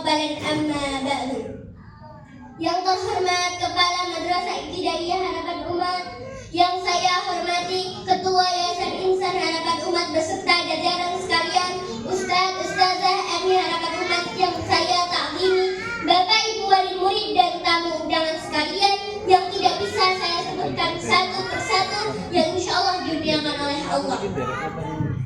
muqabbalan amma ba'du. Yang terhormat Kepala Madrasah Ibtidaiyah Harapan Umat, yang saya hormati Ketua Yayasan Insan Harapan Umat beserta jajaran sekalian, Ustadz, Ustazah MI Harapan Umat yang saya takzimi, Bapak Ibu wali murid dan tamu undangan sekalian yang tidak bisa saya sebutkan satu persatu yang insya Allah dimuliakan oleh Allah.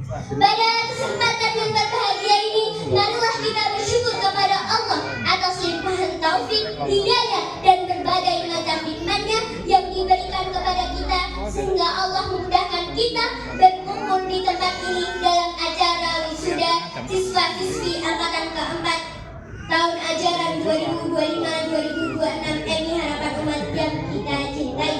Pada kesempatan yang berbahagia ini, marilah kita bersyukur kepada Allah atas limpahan taufik, hidayah dan berbagai macam nikmatnya yang diberikan kepada kita, sehingga Allah memudahkan kita berkumpul di tempat ini dalam acara wisuda siswa-siswi angkatan keempat tahun ajaran 2025-2026 MI Harapan Umat yang kita cintai.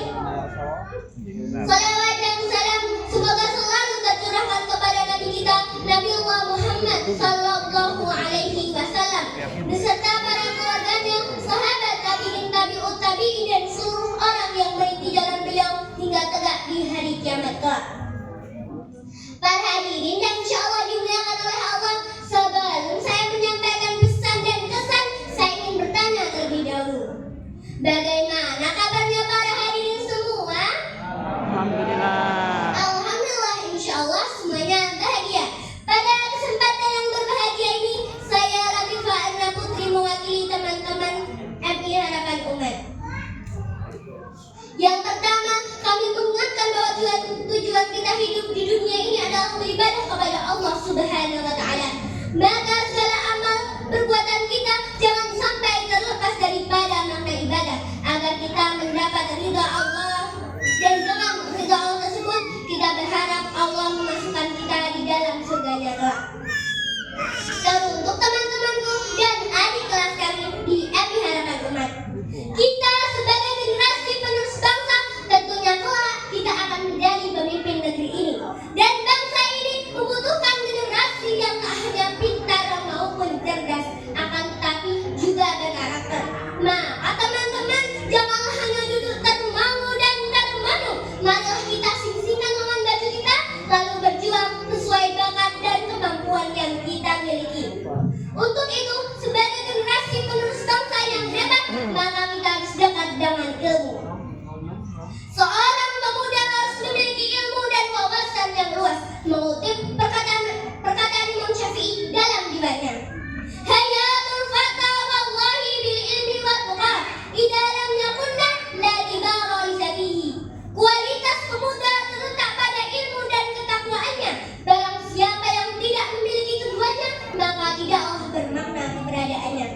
Salawat dan salam semoga selalu tercurahkan kepada Nabi kita, Nabiullah Muhammad Sallallahu Alaihi Wasallam, beserta para keluarganya, sahabat tabi'in, tabi'ut tabi'in, dan seluruh orang yang mengikuti jalan beliau hingga tegak di hari kiamat kelak. Para hadirin yang insya Allah dimuliakan oleh Allah, sebelum saya menyampaikan pesan dan kesan, saya ingin bertanya terlebih dahulu. Bagaimana kabarnya para hadirin semua? Alhamdulillah. Alhamdulillah, insya Allah semuanya bahagia. Pada kesempatan yang berbahagia ini, saya Latifah Anna Putri mewakili teman-teman MI Harapan Umat. Yang pertama, kami mengingatkan bahwa tujuan kita hidup di dunia ini adalah beribadah kepada Allah Subhanahu wa Ta'ala. Maka segala amal perbuatan kita jangan sampai terlepas daripada makna ibadah, agar kita mendapat ridha Allah. Dan dengan ridha Allah tersebut, kita berharap Allah memasukkan kita di dalam surganya kelak. Teruntuk teman-temanku dan adik kelas kami di MI Harapan Umat, kita sebagai generasi penerus bangsa tentunya kelak kita akan menjadi pemimpin negeri ini. Dan bangsa ini membutuhkan generasi yang tak hanya pintar maupun cerdas, akan tetapi juga berkarakter. Maka teman-teman, janganlah hanya duduk termangu dan termanu. Marilah kita sing-singan lengan baju kita, lalu berjuang sesuai bakat dan kemampuan yang kita miliki. Untuk itu, sebagai generasi penerus bangsa yang hebat, maka kita harus dekat dengan ilmu. Seorang pemuda harus memiliki ilmu dan wawasan yang luas. Mengutip perkataan Imam Syafi'i dalam diwannya, Hayatul fata wallahi bil ilmi wa tuqa, idza lam yakunna la dibara li sabihi. Kualitas pemuda terletak pada ilmu dan ketakwaannya. Barang siapa yang tidak memiliki keduanya, maka tidaklah bermakna keberadaannya.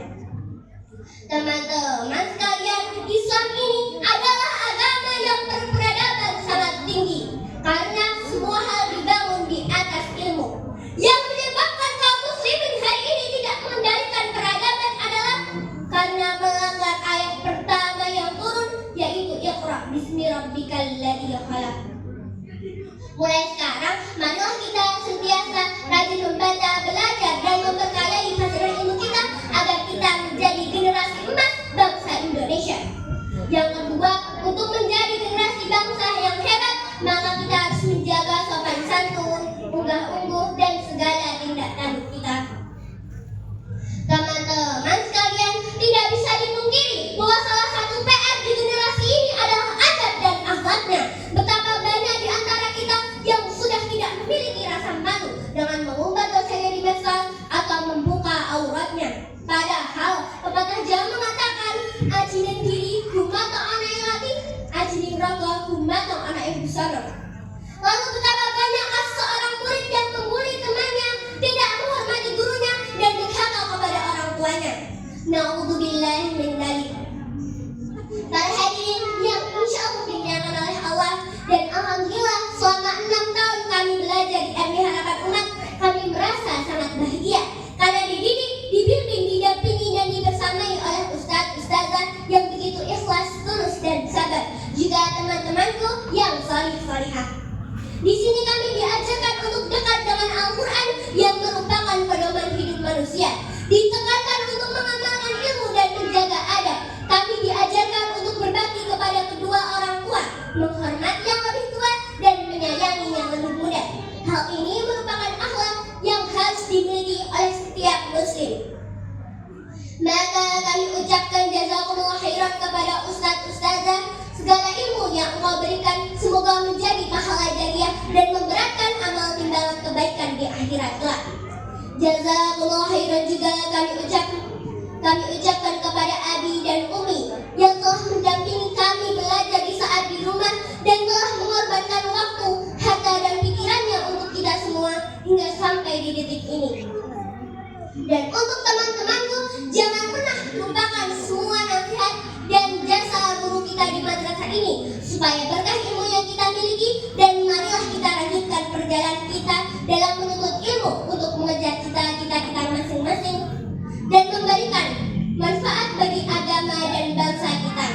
Teman-teman sekalian, Islam ini adalah agama yang berperadaban sangat tinggi, karena semua hal dibangun di atas ilmu. Yang menyebabkan kaum muslimin hari ini tidak mengendalikan peradaban adalah karena melanggar ayat pertama yang turun, yaitu Iqra bismi rabbikal ladzi khalaq. Mulai sekarang, marilah kita sentiasa rajin membaca, belajar, dan memperkayai khazanah ilmu kita agar kita menjadi generasi emas bangsa Indonesia. Yang kedua, untuk menjadi generasi bangsa yang hebat, maka kita harus menjaga sopan santun, unggah-ungguh, dan segala tindak tanduk kita. Teman-teman sekalian, tidak bisa dipungkiri bahwa salah satu PR di generasi ini adalah adab dan akhlaknya. Betapa banyak di antara kita yang sudah tidak memiliki rasa malu dengan mengumbar dosanya di medsos atau membuka auratnya. Padahal pepatah Jawa mengatakan, ajinin diri humato anak latih, ajinin rogo humato anak ibu sana. Lalu betapa banyak seorang murid yang membuli temannya, tidak menghormati gurunya, dan durhaka kepada orang tuanya. Na'udzubillahi min dzalik. Para hadirin yang insya Allah dimuliakan oleh Allah, dan alhamdulillah selama 6 tahun kami belajar di MI Harapan Umat, kami merasa sangat bahagia karena dididik, dibimbing, didampingi, dan dibersamai oleh ustadz, ustazah yang begitu ikhlas, tulus, dan sabar. Juga teman-temanku yang salih-salihah. Di sini kami diajarkan untuk dekat dengan Al-Quran yang merupakan pedoman hidup manusia. Ditekankan untuk mengamalkan ilmu dan menjaga adab. Kami diajarkan untuk berbakti kepada kedua orang tua, menghormati yang lebih tua, dan menyayangi yang lebih muda. Hal ini merupakan akhlak yang harus dimiliki oleh setiap muslim. Maka kami ucapkan jazakumullah khairan kepada ustaz-ustazah. Segala ilmu yang engkau berikan semoga menjadi pahala jariah dan memberatkan amal timbangan kebaikan di akhirat kelak. Jazakumullah khairan juga kami ucapkan kepada Abi dan Umi yang telah mendampingi kami belajar di saat di rumah dan telah mengorbankan waktu, harta dan pikirannya untuk kita semua hingga sampai di detik ini. Dan untuk teman-temanku, jangan pernah lupakan semua nasihat dan jasa guru kita di madrasah ini, supaya berkah ilmu yang kita miliki, dan marilah kita lanjutkan perjalanan kita dalam menuntut ilmu untuk mengejar cita-cita kita masing-masing dan memberikan manfaat bagi agama dan bangsa kita.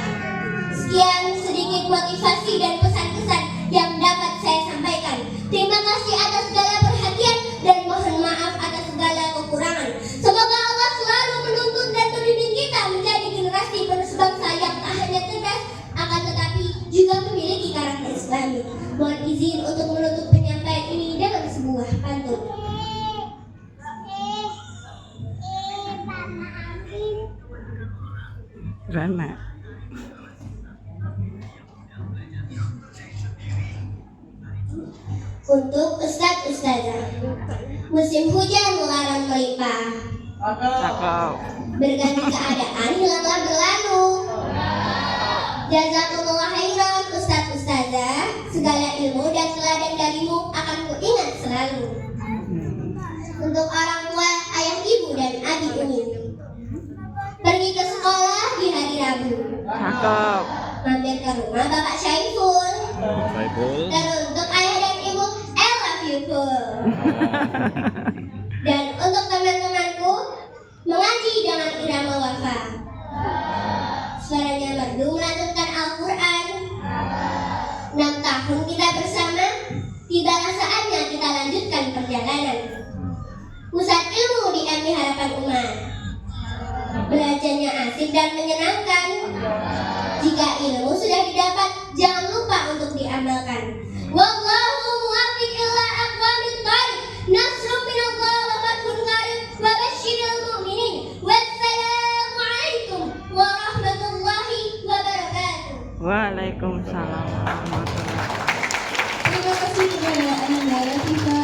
Sekian sedikit motivasi dan pesan-pesan yang dapat saya sampaikan. Terima kasih atas segala perhatian dan mohon maaf atas segala kekurangan. Semoga Allah selalu menuntun dan membimbing kita menjadi generasi penerus bangsa yang tak hanya cerdas, akan tetapi juga memiliki karakter Islami. Mohon izin untuk menutup penyampaian ini dengan sebuah pantun. Rana. Untuk ustaz-ustazah, musim hujan melarang melimpah, Cakep. berganti keadaan hilanglah berlalu. Jazakumullah khairan ustaz-ustazah, segala ilmu dan teladan darimu akan kuingat selalu. Untuk orang tua, ayah ibu dan adik umi, pergi ke sekolah di hari Rabu, Cakep. mampir ke rumah Bapak Syaiful. Dan untuk ayah dan ibu, I love you full. Dan untuk teman-temanku, mengaji dengan irama wafa, suaranya merdu melantunkan Al-Quran. 6 tahun kita bersama, tibalah saatnya kita lanjutkan perjalanan. Pusat ilmu di MI Harapan Umat, belajarnya asik dan menyenangkan. Jika ilmu sudah didapat, jangan lupa untuk diamalkan. Wallahu muwaffiq ila aqwamit thoriq. Nasrun minallah wa fathun qarib wa basyiril mu'minin. Wassalamualaikum warahmatullahi wabarakatuh. Waalaikumsalam warahmatullahi wabarakatuh. Terima kasih kepada Anda Latifah